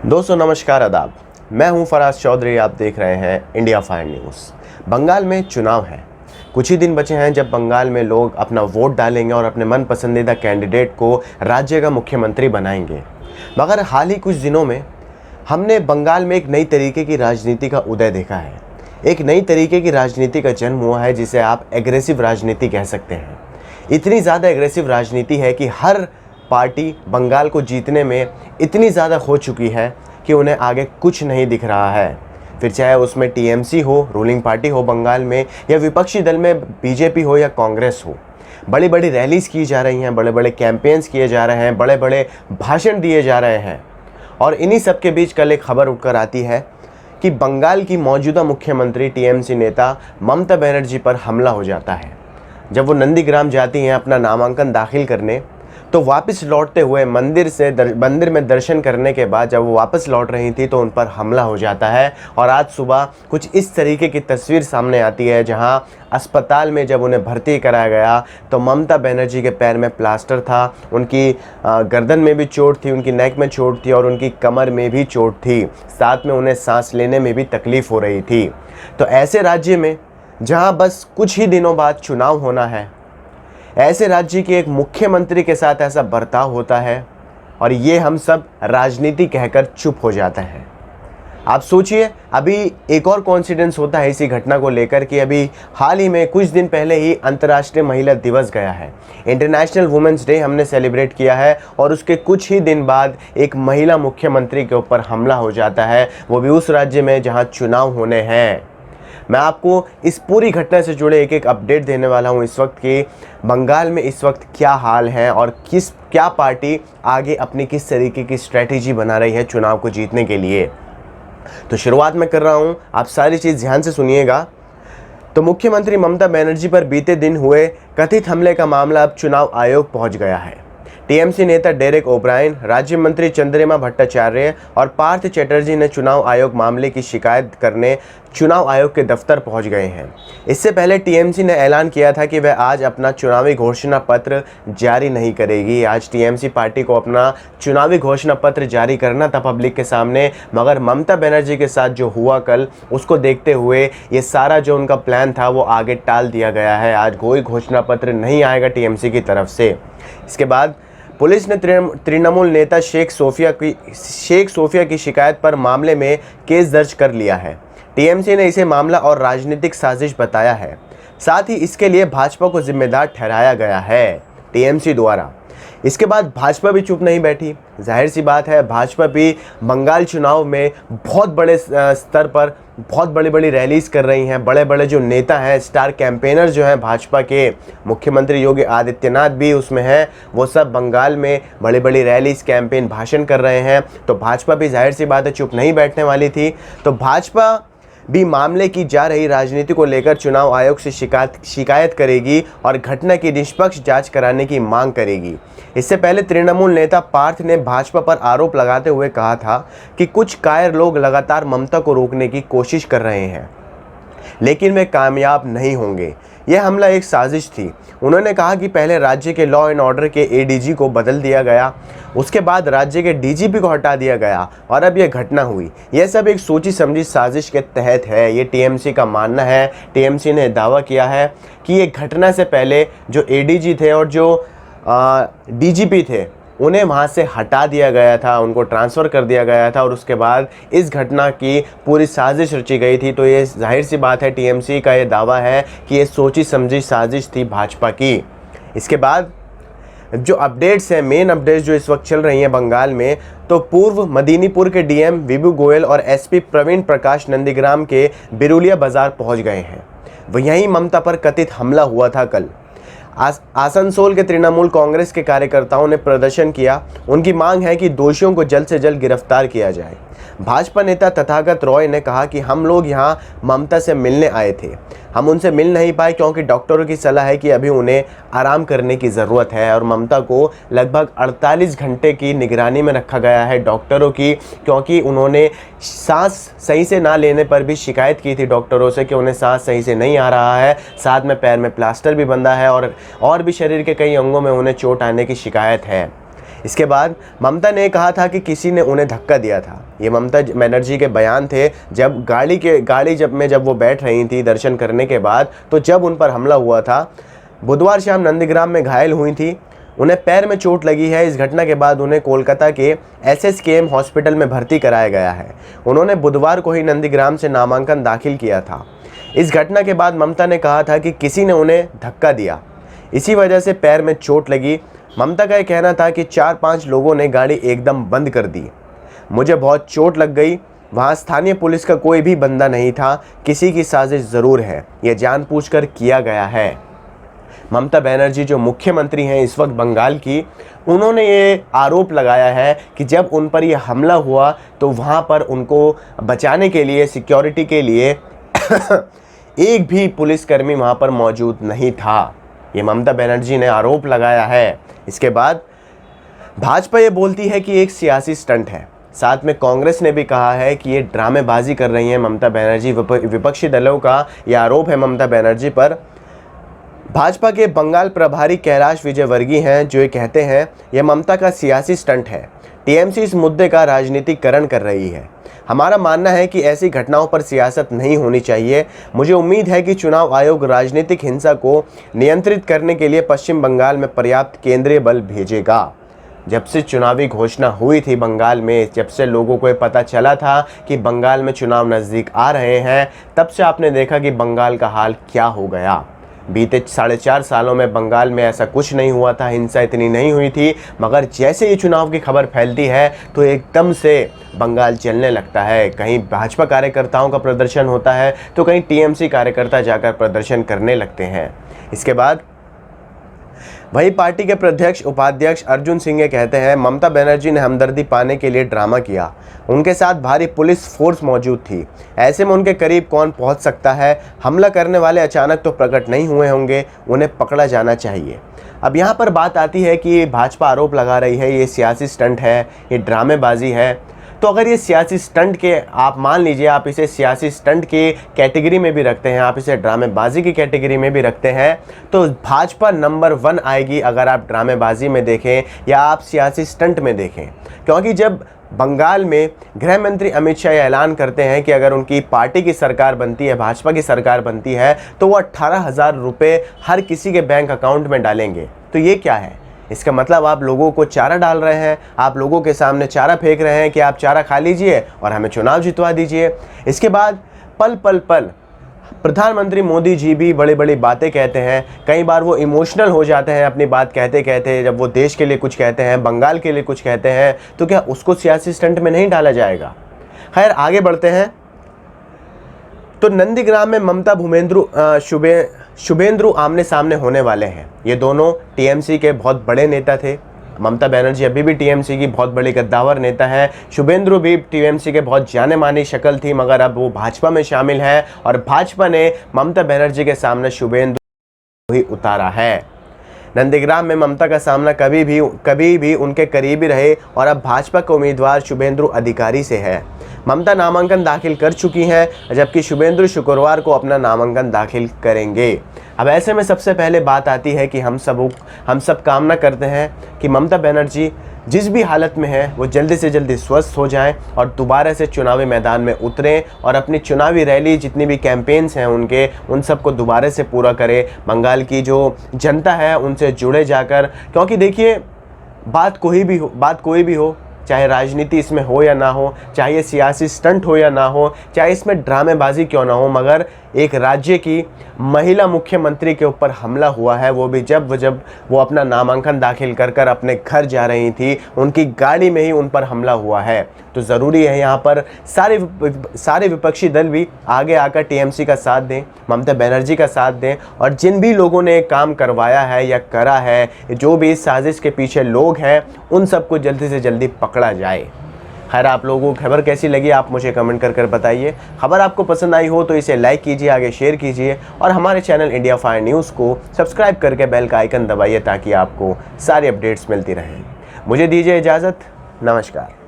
दोस्तों नमस्कार आदाब। मैं हूं फराज चौधरी। आप देख रहे हैं इंडिया फायर न्यूज़। बंगाल में चुनाव है, कुछ ही दिन बचे हैं जब बंगाल में लोग अपना वोट डालेंगे और अपने मन पसंदीदा कैंडिडेट को राज्य का मुख्यमंत्री बनाएंगे। मगर हाल ही कुछ दिनों में हमने बंगाल में एक नई तरीके की राजनीति का उदय देखा है। एक नई तरीके की राजनीति का जन्म हुआ है जिसे आप एग्रेसिव राजनीति कह सकते हैं। इतनी ज़्यादा एग्रेसिव राजनीति है कि हर पार्टी बंगाल को जीतने में इतनी ज़्यादा हो चुकी है कि उन्हें आगे कुछ नहीं दिख रहा है। फिर चाहे उसमें टीएमसी हो, रूलिंग पार्टी हो बंगाल में, या विपक्षी दल में बीजेपी हो या कांग्रेस हो। बड़ी बड़ी रैलीज़ की जा रही हैं, बड़े बड़े कैंपेन्स किए जा रहे हैं, बड़े बड़े भाषण दिए जा रहे हैं। और इन्हीं सब के बीच कल एक खबर उठकर आती है कि बंगाल की मौजूदा मुख्यमंत्री टीएमसी नेता ममता बनर्जी पर हमला हो जाता है। जब वो नंदीग्राम जाती हैं अपना नामांकन दाखिल करने, तो वापस लौटते हुए मंदिर में दर्शन करने के बाद जब वो वापस लौट रही थी तो उन पर हमला हो जाता है। और आज सुबह कुछ इस तरीके की तस्वीर सामने आती है जहां अस्पताल में जब उन्हें भर्ती कराया गया तो ममता बनर्जी के पैर में प्लास्टर था, उनकी गर्दन में भी चोट थी, उनकी नेक में चोट थी और उनकी कमर में भी चोट थी। साथ में उन्हें सांस लेने में भी तकलीफ़ हो रही थी। तो ऐसे राज्य में जहाँ बस कुछ ही दिनों बाद चुनाव होना है, ऐसे राज्य के एक मुख्यमंत्री के साथ ऐसा बर्ताव होता है और ये हम सब राजनीति कहकर चुप हो जाते हैं। आप सोचिए, अभी एक और कोइंसिडेंस होता है इसी घटना को लेकर कि अभी हाल ही में कुछ दिन पहले ही अंतर्राष्ट्रीय महिला दिवस गया है। इंटरनेशनल वुमेन्स डे हमने सेलिब्रेट किया है और उसके कुछ ही दिन बाद एक महिला मुख्यमंत्री के ऊपर हमला हो जाता है, वो भी उस राज्य में जहाँ चुनाव होने हैं। मैं आपको इस पूरी घटना से जुड़े एक एक अपडेट देने वाला हूं इस वक्त कि बंगाल में इस वक्त क्या हाल है और क्या पार्टी आगे अपनी किस तरीके की स्ट्रेटेजी बना रही है चुनाव को जीतने के लिए। तो शुरुआत में कर रहा हूं, आप सारी चीज़ ध्यान से सुनिएगा। तो मुख्यमंत्री ममता बनर्जी पर बीते दिन हुए कथित हमले का मामला अब चुनाव आयोग पहुँच गया है। टीएमसी नेता डेरेक ओब्रायन, राज्य मंत्री चंद्रिमा भट्टाचार्य और पार्थ चैटर्जी ने चुनाव आयोग मामले की शिकायत करने चुनाव आयोग के दफ्तर पहुंच गए हैं। इससे पहले टीएमसी ने ऐलान किया था कि वह आज अपना चुनावी घोषणा पत्र जारी नहीं करेगी। आज टीएमसी पार्टी को अपना चुनावी घोषणा पत्र जारी करना था पब्लिक के सामने, मगर ममता बनर्जी के साथ जो हुआ कल, उसको देखते हुए ये सारा जो उनका प्लान था वो आगे टाल दिया गया है। आज कोई घोषणा पत्र नहीं आएगा टीएमसी की तरफ से। इसके बाद पुलिस ने तृणमूल नेता शेख सोफिया की शिकायत पर मामले में केस दर्ज कर लिया है। टीएमसी ने इसे मामला और राजनीतिक साजिश बताया है। साथ ही इसके लिए भाजपा को जिम्मेदार ठहराया गया है टीएमसी द्वारा। इसके बाद भाजपा भी चुप नहीं बैठी। जाहिर सी बात है, भाजपा भी बंगाल चुनाव में बहुत बड़े स्तर पर बहुत बड़ी बड़ी रैलीज़ कर रही हैं। बड़े बड़े जो नेता हैं, स्टार कैंपेनर जो हैं भाजपा के, मुख्यमंत्री योगी आदित्यनाथ भी उसमें हैं, वो सब बंगाल में बड़ी बड़ी रैलीज़, कैंपेन, भाषण कर रहे हैं। तो भाजपा भी जाहिर सी बात है चुप नहीं बैठने वाली थी। तो भाजपा भी मामले की जा रही राजनीति को लेकर चुनाव आयोग से शिकायत करेगी और घटना की निष्पक्ष जांच कराने की मांग करेगी। इससे पहले तृणमूल नेता पार्थ ने भाजपा पर आरोप लगाते हुए कहा था कि कुछ कायर लोग लगातार ममता को रोकने की कोशिश कर रहे हैं, लेकिन वे कामयाब नहीं होंगे। यह हमला एक साजिश थी। उन्होंने कहा कि पहले राज्य के लॉ एंड ऑर्डर के एडीजी को बदल दिया गया, उसके बाद राज्य के डीजीपी को हटा दिया गया और अब यह घटना हुई। यह सब एक सोची समझी साजिश के तहत है, ये टीएमसी का मानना है। टीएमसी ने दावा किया है कि ये घटना से पहले जो एडीजी थे और जो डीजीपी थे उन्हें वहाँ से हटा दिया गया था, उनको ट्रांसफ़र कर दिया गया था और उसके बाद इस घटना की पूरी साजिश रची गई थी। तो ये जाहिर सी बात है, टीएमसी का ये दावा है कि ये सोची समझी साजिश थी भाजपा की। इसके बाद जो अपडेट्स हैं, मेन अपडेट्स जो इस वक्त चल रही हैं बंगाल में, तो पूर्व मदीनीपुर के डीएम विभू गोयल और एसपी प्रवीण प्रकाश नंदीग्राम के बिरुलिया बाजार पहुँच गए हैं। वहीं ममता पर कथित हमला हुआ था कल। आसनसोल के तृणमूल कांग्रेस के कार्यकर्ताओं ने प्रदर्शन किया। उनकी मांग है कि दोषियों को जल्द से जल्द गिरफ्तार किया जाए। भाजपा नेता तथागत रॉय ने कहा कि हम लोग यहां ममता से मिलने आए थे, हम उनसे मिल नहीं पाए क्योंकि डॉक्टरों की सलाह है कि अभी उन्हें आराम करने की ज़रूरत है। और ममता को लगभग 48 घंटे की निगरानी में रखा गया है डॉक्टरों की, क्योंकि उन्होंने सांस सही से ना लेने पर भी शिकायत की थी डॉक्टरों से कि उन्हें सांस सही से नहीं आ रहा है। साथ में पैर में प्लास्टर भी बंधा है और भी शरीर के कई अंगों में उन्हें चोट आने की शिकायत है। इसके बाद ममता ने कहा था कि किसी ने उन्हें धक्का दिया था। ये ममता बनर्जी के बयान थे जब जब वो बैठ रही थी दर्शन करने के बाद, तो जब उन पर हमला हुआ था। बुधवार शाम नंदीग्राम में घायल हुई थी, उन्हें पैर में चोट लगी है। इस घटना के बाद उन्हें कोलकाता के SSKM हॉस्पिटल में भर्ती कराया गया है। उन्होंने बुधवार को ही नंदीग्राम से नामांकन दाखिल किया था। इस घटना के बाद ममता ने कहा था कि किसी ने उन्हें धक्का दिया, इसी वजह से पैर में चोट लगी। ममता का यह कहना था कि 4-5 लोगों ने गाड़ी एकदम बंद कर दी, मुझे बहुत चोट लग गई। वहाँ स्थानीय पुलिस का कोई भी बंदा नहीं था, किसी की साजिश ज़रूर है, यह जानबूझकर किया गया है। ममता बनर्जी जो मुख्यमंत्री हैं इस वक्त बंगाल की, उन्होंने ये आरोप लगाया है कि जब उन पर यह हमला हुआ तो वहाँ पर उनको बचाने के लिए, सिक्योरिटी के लिए एक भी पुलिसकर्मी वहाँ पर मौजूद नहीं था। ये ममता बनर्जी ने आरोप लगाया है। इसके बाद भाजपा ये बोलती है कि एक सियासी स्टंट है। साथ में कांग्रेस ने भी कहा है कि ये ड्रामेबाजी कर रही है ममता बनर्जी। विपक्षी दलों का ये आरोप है ममता बनर्जी पर। भाजपा के बंगाल प्रभारी कैलाश विजयवर्गीय हैं जो ये कहते हैं यह ममता का सियासी स्टंट है। टीएमसी इस मुद्दे का राजनीतिकरण कर रही है। हमारा मानना है कि ऐसी घटनाओं पर सियासत नहीं होनी चाहिए। मुझे उम्मीद है कि चुनाव आयोग राजनीतिक हिंसा को नियंत्रित करने के लिए पश्चिम बंगाल में पर्याप्त केंद्रीय बल भेजेगा। जब से चुनावी घोषणा हुई थी बंगाल में, जब से लोगों को पता चला था कि बंगाल में चुनाव नज़दीक आ रहे हैं, तब से आपने देखा कि बंगाल का हाल क्या हो गया। बीते 4.5 सालों में बंगाल में ऐसा कुछ नहीं हुआ था, हिंसा इतनी नहीं हुई थी, मगर जैसे ये चुनाव की खबर फैलती है तो एकदम से बंगाल चलने लगता है। कहीं भाजपा कार्यकर्ताओं का प्रदर्शन होता है तो कहीं टीएमसी कार्यकर्ता जाकर प्रदर्शन करने लगते हैं। इसके बाद वही पार्टी के प्रदेश उपाध्यक्ष अर्जुन सिंह कहते हैं ममता बनर्जी ने हमदर्दी पाने के लिए ड्रामा किया, उनके साथ भारी पुलिस फोर्स मौजूद थी, ऐसे में उनके करीब कौन पहुंच सकता है। हमला करने वाले अचानक तो प्रकट नहीं हुए होंगे, उन्हें पकड़ा जाना चाहिए। अब यहाँ पर बात आती है कि भाजपा आरोप लगा रही है ये सियासी स्टंट है, ये ड्रामेबाजी है। तो अगर ये सियासी स्टंट के, आप मान लीजिए आप इसे सियासी स्टंट की कैटेगरी में भी रखते हैं, आप इसे ड्रामेबाजी की कैटेगरी में भी रखते हैं, तो भाजपा नंबर 1 आएगी अगर आप ड्रामेबाजी में देखें या आप सियासी स्टंट में देखें। क्योंकि जब बंगाल में गृह मंत्री अमित शाह ऐलान करते हैं कि अगर उनकी पार्टी की सरकार बनती है, भाजपा की सरकार बनती है, तो वो 18,000 रुपये हर किसी के बैंक अकाउंट में डालेंगे। तो ये क्या है? इसका मतलब आप लोगों को चारा डाल रहे हैं, आप लोगों के सामने चारा फेंक रहे हैं कि आप चारा खा लीजिए और हमें चुनाव जितवा दीजिए। इसके बाद पल पल पल प्रधानमंत्री मोदी जी भी बड़ी बड़ी बातें कहते हैं। कई बार वो इमोशनल हो जाते हैं अपनी बात कहते कहते, जब वो देश के लिए कुछ कहते हैं, बंगाल के लिए कुछ कहते हैं, तो क्या उसको सियासी स्टंट में नहीं डाला जाएगा? खैर आगे बढ़ते हैं। तो नंदीग्राम में ममता शुभेंदु आमने सामने होने वाले हैं। ये दोनों टीएमसी के बहुत बड़े नेता थे। ममता बनर्जी अभी भी टीएमसी की बहुत बड़ी कद्दावर नेता है। शुभेंदु भी टीएमसी के बहुत जाने मानी शक्ल थी, मगर अब वो भाजपा में शामिल है और भाजपा ने ममता बनर्जी के सामने शुभेंदु ही उतारा है। नंदीग्राम में ममता का सामना कभी भी उनके करीबी रहे और अब भाजपा के उम्मीदवार शुभेंदु अधिकारी से है। ममता नामांकन दाखिल कर चुकी हैं, जबकि शुभेंदु शुक्रवार को अपना नामांकन दाखिल करेंगे। अब ऐसे में सबसे पहले बात आती है कि हम सब कामना करते हैं कि ममता बनर्जी जिस भी हालत में है वो जल्दी से जल्दी स्वस्थ हो जाएं और दोबारा से चुनावी मैदान में उतरें और अपनी चुनावी रैली, जितनी भी कैंपेन्स हैं उन सबको दोबारा से पूरा करें। बंगाल की जो जनता है उनसे जुड़े जाकर, क्योंकि देखिए बात कोई भी हो, चाहे राजनीति इसमें हो या ना हो, चाहे ये सियासी स्टंट हो या ना हो, चाहे इसमें ड्रामेबाजी क्यों ना हो, मगर एक राज्य की महिला मुख्यमंत्री के ऊपर हमला हुआ है, वो भी जब वो अपना नामांकन दाखिल कर अपने घर जा रही थी, उनकी गाड़ी में ही उन पर हमला हुआ है। तो ज़रूरी है यहाँ पर सारे विपक्षी दल भी आगे आकर टीएमसी का साथ दें, ममता बनर्जी का साथ दें और जिन भी लोगों ने काम करवाया है या करा है, जो भी इस साजिश के पीछे लोग हैं, उन सबको जल्दी से जल्दी पकड़ा जाए। खैर आप लोगों को खबर कैसी लगी आप मुझे कमेंट कर बताइए। खबर आपको पसंद आई हो तो इसे लाइक कीजिए, आगे शेयर कीजिए और हमारे चैनल इंडिया फायर न्यूज़ को सब्सक्राइब करके बेल का आइकन दबाइए ताकि आपको सारी अपडेट्स मिलती रहें। मुझे दीजिए इजाज़त, नमस्कार।